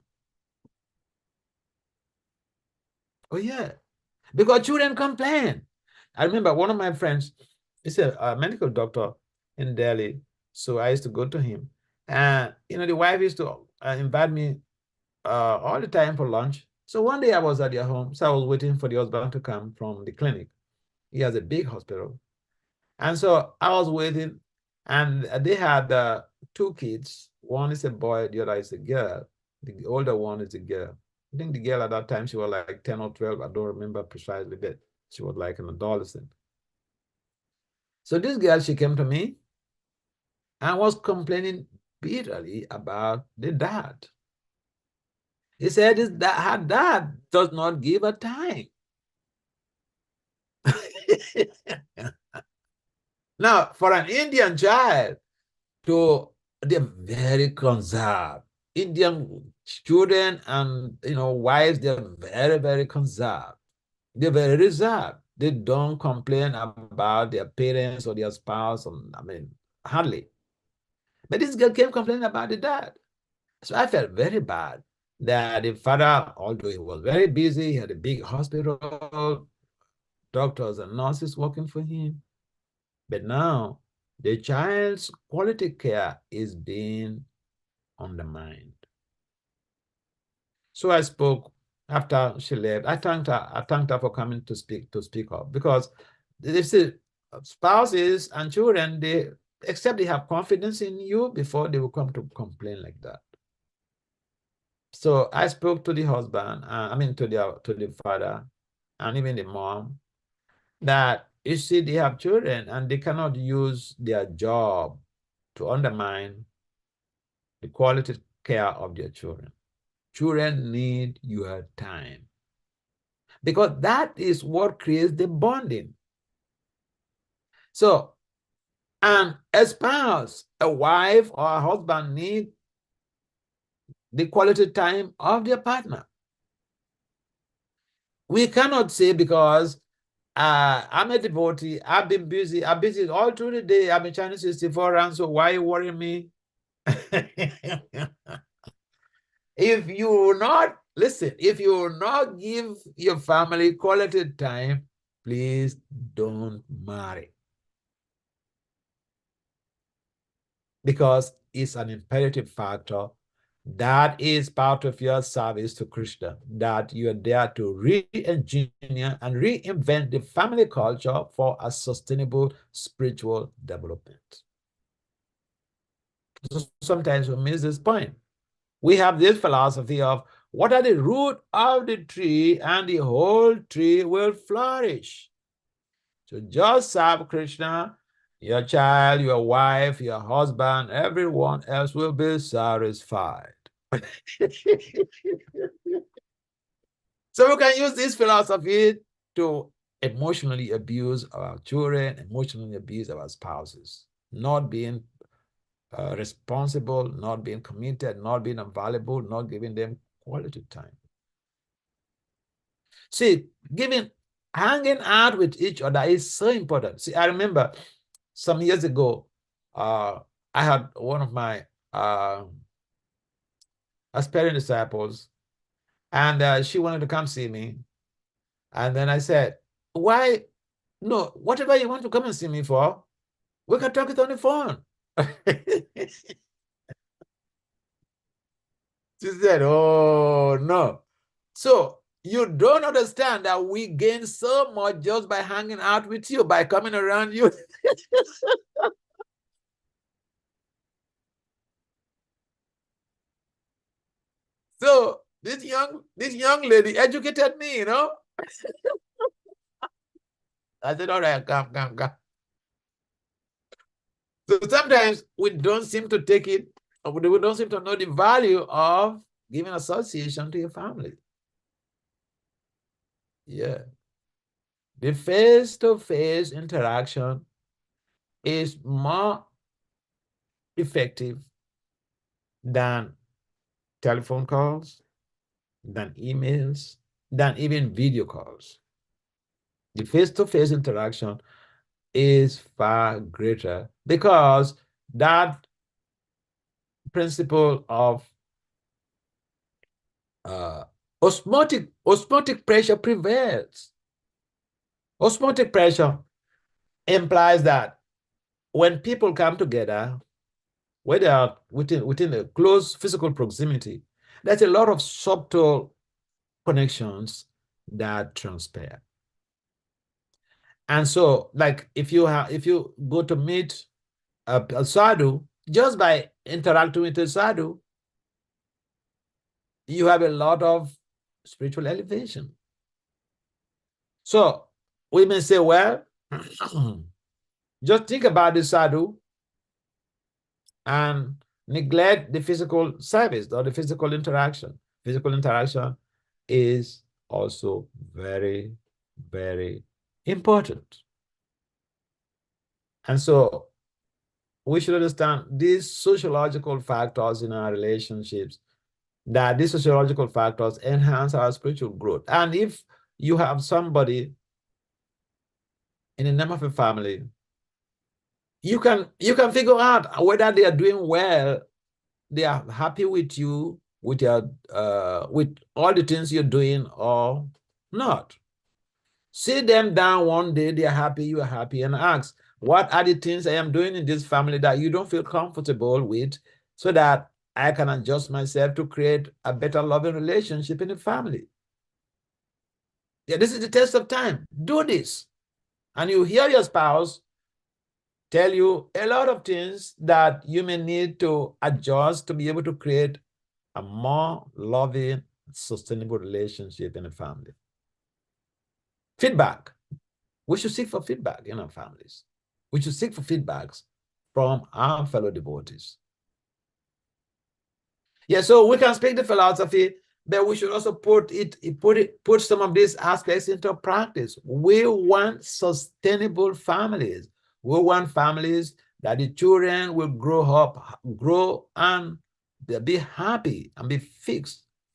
Oh, yeah. Because children complain. I remember one of my friends, he's a medical doctor in Delhi. So I used to go to him. And, the wife used to invite me all the time for lunch. So one day I was at their home. So I was waiting for the husband to come from the clinic. He has a big hospital. And so I was waiting, and they had two kids. One is a boy, the other is a girl. The older one is a girl. I think the girl at that time, she was like 10 or 12. I don't remember precisely, but she was like an adolescent. So this girl, she came to me and was complaining bitterly about the dad. He said her dad does not give her time. Now, for an Indian child, they're very conserved. Indian children and wives, they're very, very conserved. They're very reserved. They don't complain about their parents or their spouse. Hardly. But this girl came complaining about the dad. So I felt very bad that the father, although he was very busy, he had a big hospital, doctors and nurses working for him. But now the child's quality care is being undermined. So I spoke after she left. I thanked her for coming to speak up, because they say spouses and children, except they have confidence in you before they will come to complain like that. So I spoke to the husband, to the father, and even the mom, that you see they have children and they cannot use their job to undermine the quality care of their children. Children need your time, because that is what creates the bonding. So, and a spouse, a wife or a husband need the quality time of their partner. We cannot say, because I'm a devotee, I'm busy all through the day, I've been chanting 64 rounds, so why are you worrying me? If you will not, listen, if you will not give your family quality time, please don't marry. Because it's an imperative factor. That is part of your service to Krishna, that you are there to re-engineer and reinvent the family culture for a sustainable spiritual development. So sometimes we miss this point. We have this philosophy of what are the root of the tree, and the whole tree will flourish. So just serve Krishna, your child, your wife, your husband, everyone else will be satisfied. So we can use this philosophy to emotionally abuse our children, emotionally abuse our spouses, not being responsible, not being committed, not being available, not giving them quality time. See, hanging out with each other is so important. See, I remember some years ago, I had one of my aspiring disciples, and she wanted to come see me. And then I said, why? No, whatever you want to come and see me for, we can talk it on the phone. She said, oh, no. So you don't understand that we gain so much just by hanging out with you, by coming around you. So this young lady educated me, I said, all right, come. So sometimes we don't seem to take it, or we don't seem to know the value of giving association to your family. Yeah. The face-to-face interaction is more effective than telephone calls, than emails, than even video calls. The face-to-face interaction is far greater, because that principle of osmotic pressure prevails. Osmotic pressure implies that when people come together, where they are within a close physical proximity, there's a lot of subtle connections that transpire. And so, like, if you go to meet a sadhu, just by interacting with a sadhu, you have a lot of spiritual elevation. So we may say, well, Just think about the sadhu and neglect the physical service or the physical interaction. Physical interaction is also very, very important. And so we should understand these sociological factors in our relationships, that these sociological factors enhance our spiritual growth. And if you have somebody in the name of a family, you can figure out whether they are doing well, they are happy with you, with your with all the things you're doing or not. Sit them down one day, they are happy, you are happy, and ask, what are the things I am doing in this family that you don't feel comfortable with, so that I can adjust myself to create a better loving relationship in the family? Yeah, this is the test of time. Do this. And you hear your spouse tell you a lot of things that you may need to adjust to be able to create a more loving, sustainable relationship in a family. Feedback. We should seek for feedback in our families. We should seek for feedbacks from our fellow devotees. Yeah, so we can speak the philosophy, but we should also put some of these aspects into practice. We want sustainable families. We want families that the children will grow and be happy and be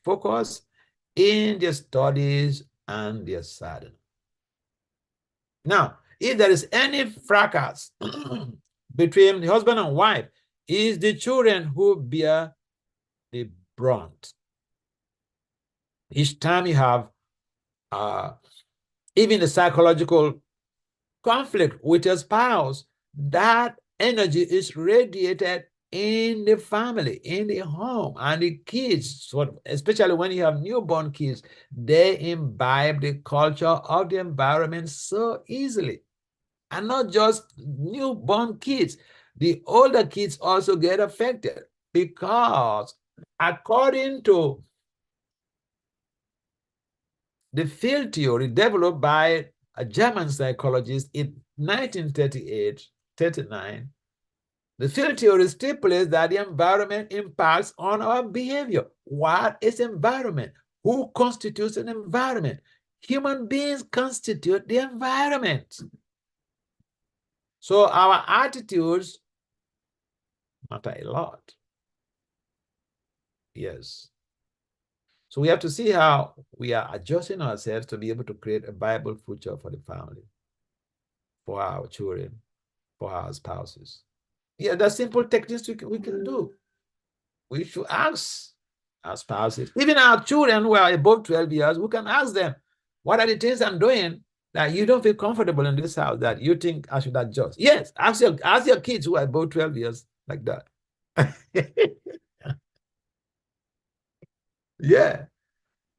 focused in their studies and their sadhana. Now, if there is any fracas between the husband and wife, it's the children who bear the brunt. Each time you have even the psychological conflict with your spouse, that energy is radiated in the family, in the home, and the kids, especially when you have newborn kids, they imbibe the culture of the environment so easily. And not just newborn kids, the older kids also get affected, because according to the field theory developed by a German psychologist in 1938-39, the field theory stipulates that the environment impacts on our behavior. What is environment? Who constitutes an environment? Human beings constitute the environment. So our attitudes matter a lot. Yes. So we have to see how we are adjusting ourselves to be able to create a viable future for the family, for our children, for our spouses. Yeah, there's simple techniques we can do. We should ask our spouses, even our children who are above 12 years, we can ask them, what are the things I'm doing that you don't feel comfortable in this house that you think I should adjust? Yes, ask your kids who are above 12 years like that. Yeah.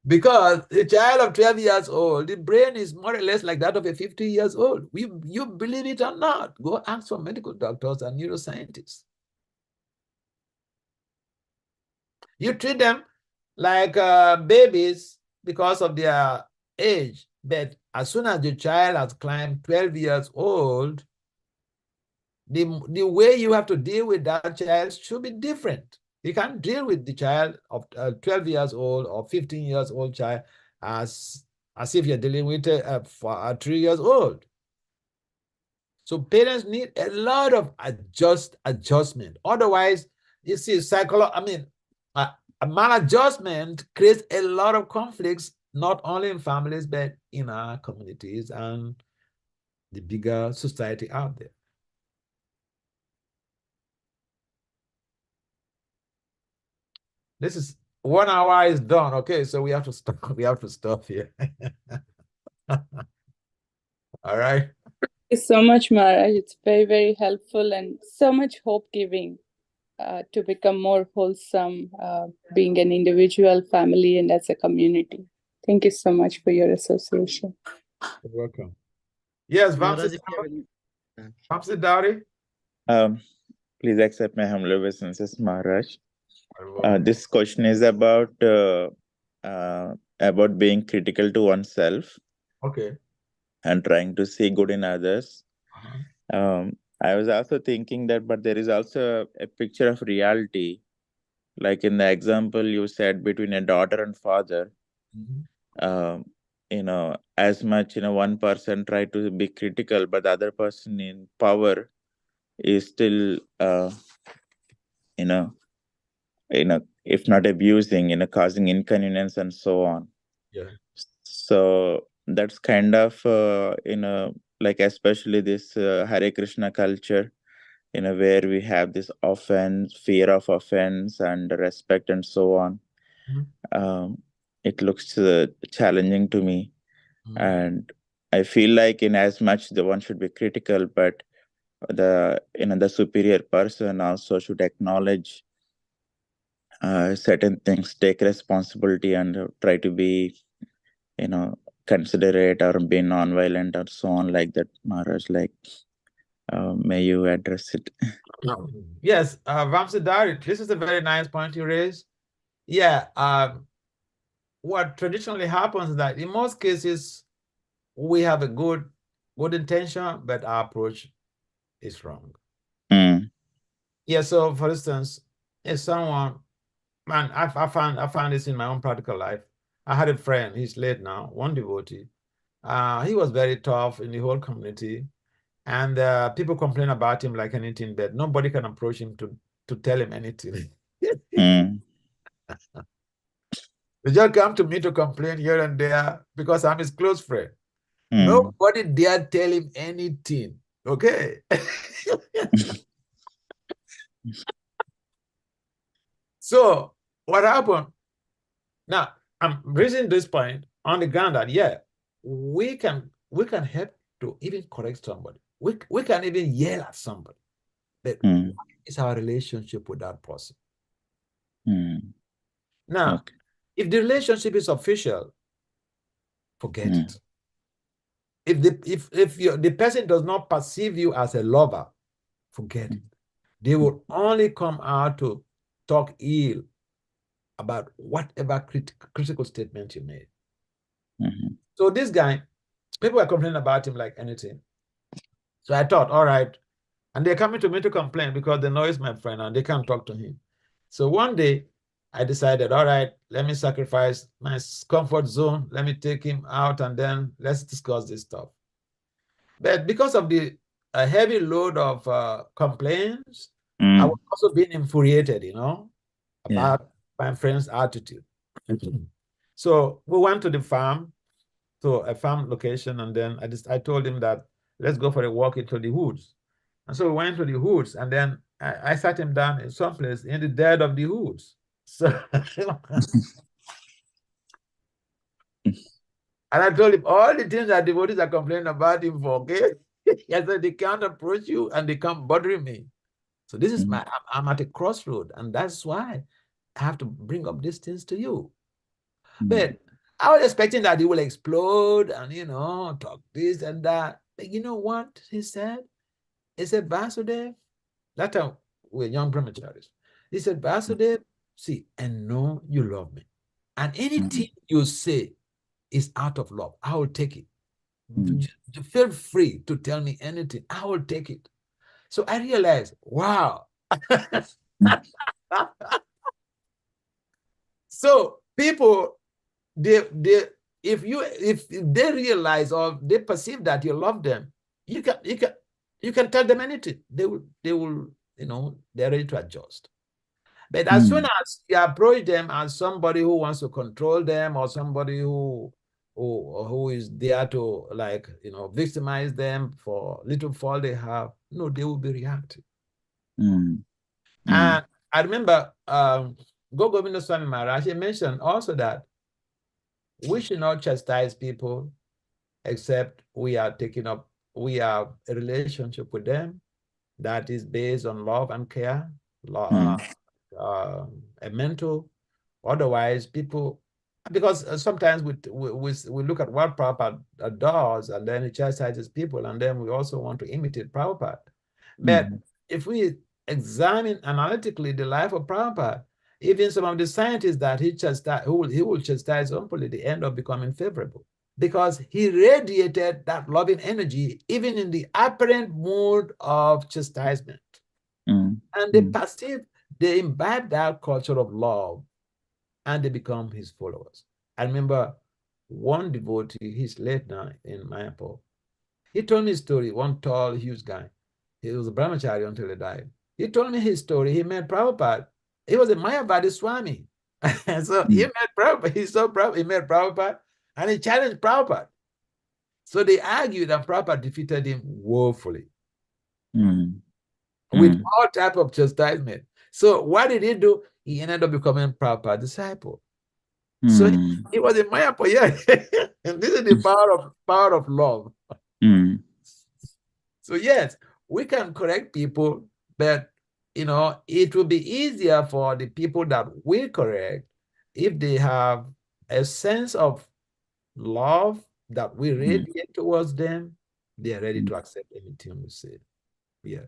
Because a child of 12 years old, the brain is more or less like that of a 50 years old. You believe it or not, go ask for medical doctors and neuroscientists. You treat them like babies because of their age, but as soon as the child has climbed 12 years old, the way you have to deal with that child should be different. You can't deal with the child of 12 years old or 15 years old child as if you're dealing with a 3 years old. So parents need a lot of adjustment. Otherwise, you see, a maladjustment creates a lot of conflicts, not only in families, but in our communities and the bigger society out there. This is 1 hour is done. Okay, so we have to stop. We have to stop here. All right. Thank you so much, Maharaj. It's very, very helpful and so much hope giving to become more wholesome, being an individual, family, and as a community. Thank you so much for your association. You're welcome. Yes, Maharaj, Vamsi Dowdy. Please accept my humble obeisances, Maharaj. This question is about being critical to oneself. Okay. And trying to see good in others. I was also thinking that, but there is also a picture of reality. Like in the example you said between a daughter and father, as much, one person try to be critical, but the other person in power is still, you know, if not abusing, causing inconvenience and so on. Yeah. So that's kind of, like especially this Hare Krishna culture, where we have this offense, fear of offense, and respect, and so on. It looks challenging to me, and I feel like in as much the one should be critical, but the superior person also should acknowledge certain things, take responsibility, and try to be, considerate or be non-violent or so on, like that, Maharaj. Like, may you address it? Yes, Vamsidari, this is a very nice point you raised. Yeah, what traditionally happens is that in most cases, we have a good intention, but our approach is wrong. Yeah, so for instance, if someone, man, I found this in my own practical life. I had a friend, he's late now, one devotee. He was very tough in the whole community, and people complain about him like anything, but nobody can approach him to tell him anything. They just come to me to complain here and there because I'm his close friend. Nobody dare tell him anything. Okay. So what happened? Now I'm raising this point on the ground that we can help to even correct somebody. We can even yell at somebody. But what is our relationship with that person? Now, if the relationship is official, forget it. If the person does not perceive you as a lover, forget it. They will only come out to talk ill about whatever critical statement you made. So this guy, people were complaining about him like anything. So I thought, all right, and they're coming to me to complain because they know he's my friend and they can't talk to him. So one day I decided, all right, let me sacrifice my comfort zone. Let me take him out and then let's discuss this stuff. But because of the heavy load of complaints, I was also being infuriated, about my friend's attitude. So we went to the farm, to a farm location, and then I told him that let's go for a walk into the woods. And so we went to the woods, and then I sat him down in some place in the dead of the woods. So, and I told him all the things that devotees are complaining about him for, okay? I said, they can't approach you and they can't bother me. So this is I'm at a crossroad, and that's why I have to bring up these things to you. But I was expecting that he will explode and, talk this and that. But you know what he said? He said, Vasudev, that time we're young brahmacharis. He said, Vasudev, see, and know you love me. And anything you say is out of love. I will take it. Feel free to tell me anything. I will take it. So I realized, wow. So people, if they realize or they perceive that you love them, you can tell them anything. They will, they're ready to adjust. But as soon as you approach them as somebody who wants to control them or somebody who is there to victimize them for little fault they have, no, they will be reacting. And I remember Govinda Swami Maharaj, he mentioned also that we should not chastise people except we have a relationship with them that is based on love and care, a mental. Otherwise, people, because sometimes we look at what Prabhupada does and then he chastises people, and then we also want to imitate Prabhupada. But if we examine analytically the life of Prabhupada, even some of the scientists that he will chastise openly, they end up becoming favorable. because he radiated that loving energy even in the apparent mood of chastisement. And they perceive, they imbibe that culture of love, and they become his followers. I remember one devotee, he's late now in Mayapur. He told me his story, one tall, huge guy. He was a brahmachari until he died. He told me his story. He met Prabhupada. He was a Mayavadi Swami. And so he met Prabhupada. He saw Prabhupada. He met Prabhupada, and he challenged Prabhupada. So they argued, and Prabhupada defeated him woefully with all type of chastisement. So what did he do? He ended up becoming Prabhupada's disciple. So he was in Mayapur, yeah. And this is the power of love. So yes, we can correct people, but it will be easier for the people that we correct if they have a sense of love that we radiate towards them. They are ready to accept anything we say. Yeah.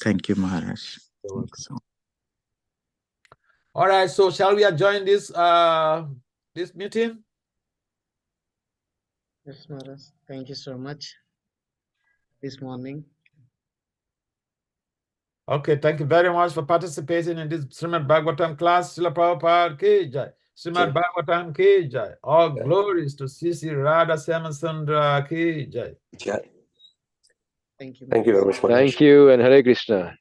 Thank you, Maharaj. You're welcome. All right, so shall we adjourn this this meeting? Yes, Maharaj. Thank you so much this morning. Okay, thank you very much for participating in this Srimad Bhagavatam class. Srila Prabhupada ki jai. Srimad Bhagavatam ki jai. All glories to Sisi Radha Syamasundara ki jai. Jai. Thank you. Thank you very much, Maharaj. Thank you, and Hare Krishna.